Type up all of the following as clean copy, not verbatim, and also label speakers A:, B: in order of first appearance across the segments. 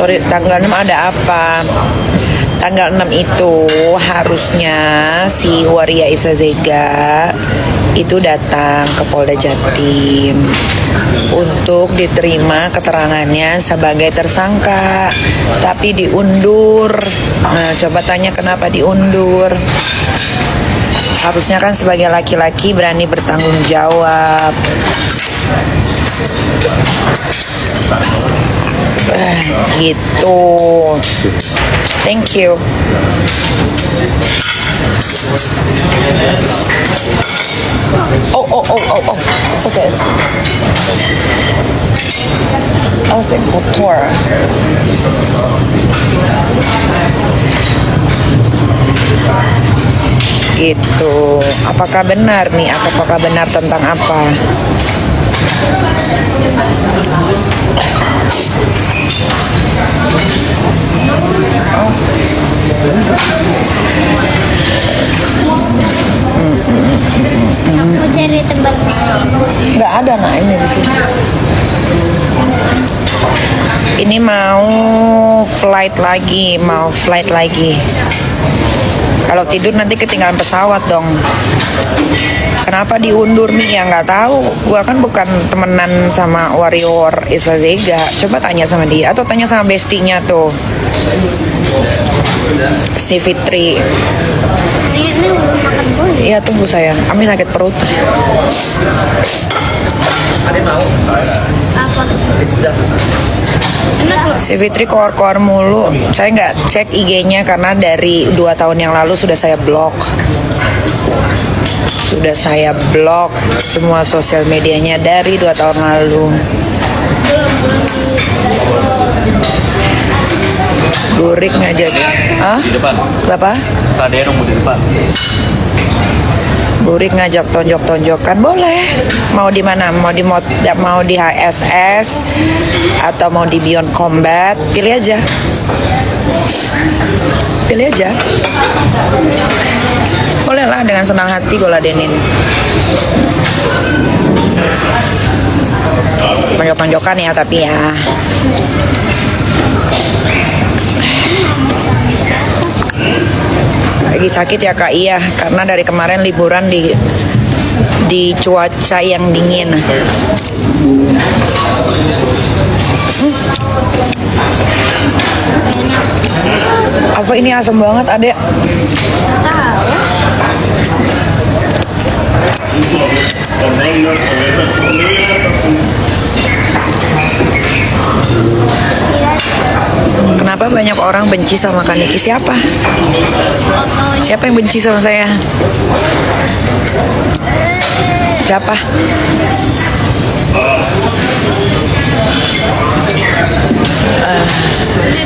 A: Sorry, tanggal 6 ada apa? Tanggal 6 itu harusnya si Waria Isazega itu datang ke Polda Jatim untuk diterima keterangannya sebagai tersangka, tapi diundur. Nah, coba tanya kenapa diundur. Harusnya kan sebagai laki-laki berani bertanggung jawab. Gitu. Thank you. Oh. It's okay. I'll take motor. Gitu. Apakah benar nih? Apakah benar tentang apa?
B: Aku cari tempat.
A: Nggak ada nak ini di sini. Ini mau flight lagi. Kalau tidur nanti ketinggalan pesawat dong. Kenapa diundur nih? Ya nggak tahu. Gua kan bukan temenan sama Warrior Isazega. Coba tanya sama dia atau tanya sama bestinya tuh, si Fitri.
B: Ini belum makan boy.
A: Iya tunggu sayang, Ami sakit perut.
C: Ada mau?
B: Apa?
C: Pizza.
B: Enak loh.
A: Si Fitri koar-koar mulu. Saya nggak cek IG-nya karena dari 2 tahun yang lalu sudah saya blok. Semua sosial medianya dari 2 tahun lalu. Burik ngajak. Ah?
C: Di depan.
A: Kenapa?
C: Ada yang nunggu di depan.
A: Burik ngajak tonjok-tonjokan boleh. Mau di mana? Mau di HSS atau mau di Beyond Combat? Pilih aja. Boleh lah, dengan senang hati gue ladenin. Tonjok-tonjokan ya, tapi ya. Lagi sakit ya Kak? Iya, karena dari kemarin liburan di cuaca yang dingin. Apa ini asam banget, Adek? Kenapa banyak orang benci sama Kaniki? Siapa yang benci sama saya? Siapa?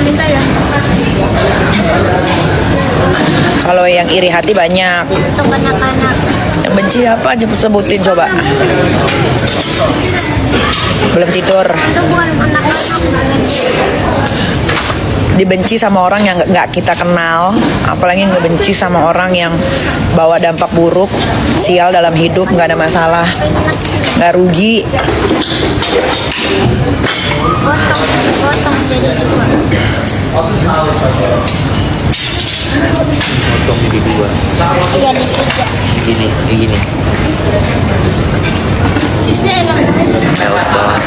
B: Minta ya.
A: Kalau yang iri hati banyak.
B: Untuk anak-anak.
A: Yang benci apa? Sebutin coba. Belum tidur.
B: Itu bukan anak-anak.
A: Dibenci sama orang yang nggak kita kenal, apalagi ngebenci sama orang yang bawa dampak buruk, sial dalam hidup, nggak ada masalah, nggak rugi.
B: Potong jadi 2.
C: Potong jadi 2.
B: Jadi 3.
C: Gini.
B: Cheese-nya enak banget.
C: Melt banget.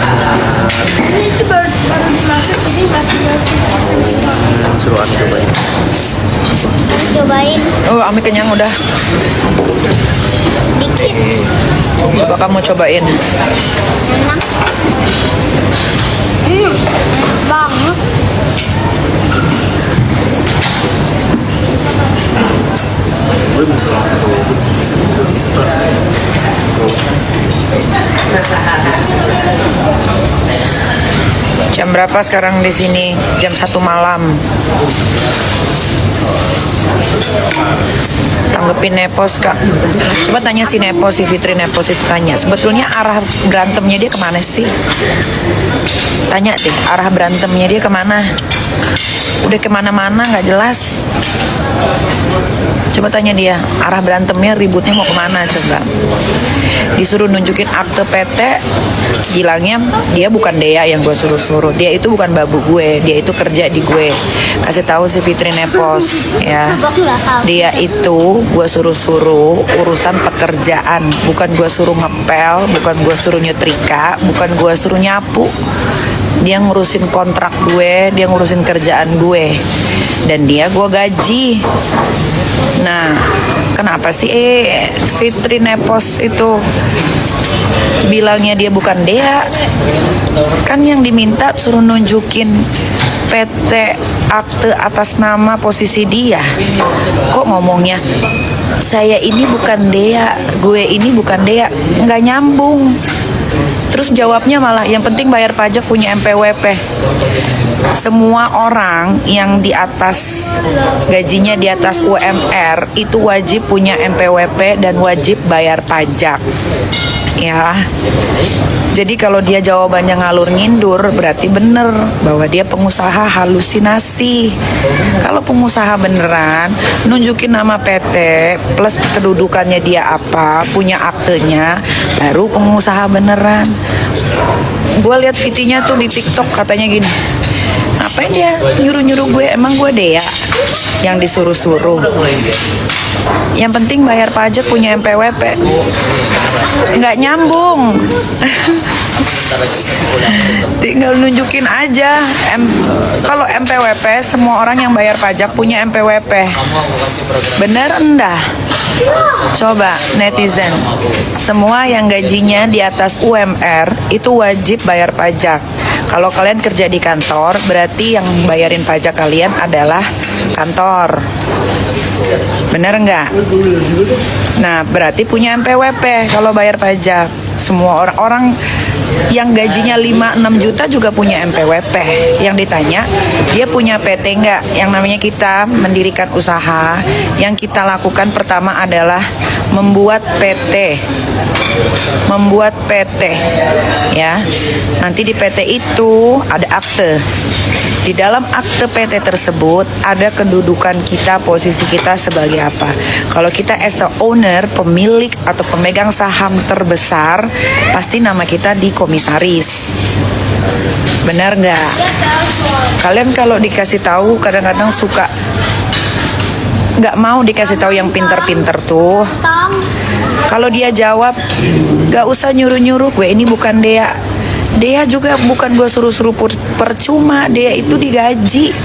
B: Ini itu baru dimasak, jadi masih
C: Suruh Ami cobain.
B: cobain
A: Oh, Ami kenyang udah.
B: dikit.
A: Coba kamu cobain.
B: Enak. Enak banget.
A: Jam berapa sekarang di sini? Jam 1 malam. Tanggepin Nepos Kak. Coba tanya si Nepos, si Fitri Nepos itu tanya. Sebetulnya arah berantemnya dia kemana sih? Tanya deh, arah berantemnya dia kemana? Udah kemana-mana nggak jelas. Coba tanya dia, arah berantemnya, ributnya mau kemana coba. Disuruh nunjukin akte PT, bilangnya dia bukan Dea yang gue suruh-suruh. Dia itu bukan babu gue, dia itu kerja di gue. Kasih tahu si Fitri Nepos ya. Dia itu gue suruh-suruh urusan pekerjaan, bukan gue suruh ngepel, bukan gue suruh nyetrika, bukan gue suruh nyapu. Dia ngurusin kontrak gue, dia ngurusin kerjaan gue, dan dia gue gaji. Nah, kenapa sih Fitri Nepos itu bilangnya dia bukan Dea? Kan yang diminta suruh nunjukin PT akte atas nama posisi dia. Kok ngomongnya saya ini bukan Dea, gue ini bukan Dea? Nggak nyambung. Terus jawabnya malah yang penting bayar pajak, punya MPWP. Semua orang yang di atas gajinya di atas UMR itu wajib punya MPWP dan wajib bayar pajak. Ya. Jadi kalau dia jawabannya ngalur ngindur berarti bener bahwa dia pengusaha halusinasi. Kalau pengusaha beneran nunjukin nama PT plus kedudukannya dia apa, punya aktenya, baru pengusaha beneran. Gue lihat VT-nya tuh di TikTok, katanya gini, ngapain dia nyuruh-nyuruh gue, emang gue Dea yang disuruh-suruh? Yang penting bayar pajak, punya MPWP. Nggak nyambung. Tinggal nunjukin aja. Kalau MPWP, semua orang yang bayar pajak punya MPWP. Bener enggak? Coba netizen, semua yang gajinya di atas UMR itu wajib bayar pajak. Kalau kalian kerja di kantor, berarti yang bayarin pajak kalian adalah kantor. Bener nggak? Nah, berarti punya MPWP kalau bayar pajak. Semua orang-orang yang gajinya 5-6 juta juga punya MPWP. Yang ditanya, dia punya PT nggak? Yang namanya kita mendirikan usaha, yang kita lakukan pertama adalah membuat PT. Membuat PT, ya. Nanti di PT itu ada akte. Di dalam akte PT tersebut ada kedudukan kita, posisi kita sebagai apa. Kalau kita as a owner, pemilik atau pemegang saham terbesar, pasti nama kita di komisaris. Benar nggak? Kalian kalau dikasih tahu kadang-kadang suka nggak mau dikasih tahu yang pinter-pinter tuh. Kalau dia jawab, nggak usah nyuruh-nyuruh, gue ini bukan Dea. Dia juga bukan gue suruh-suruh percuma, dia itu digaji.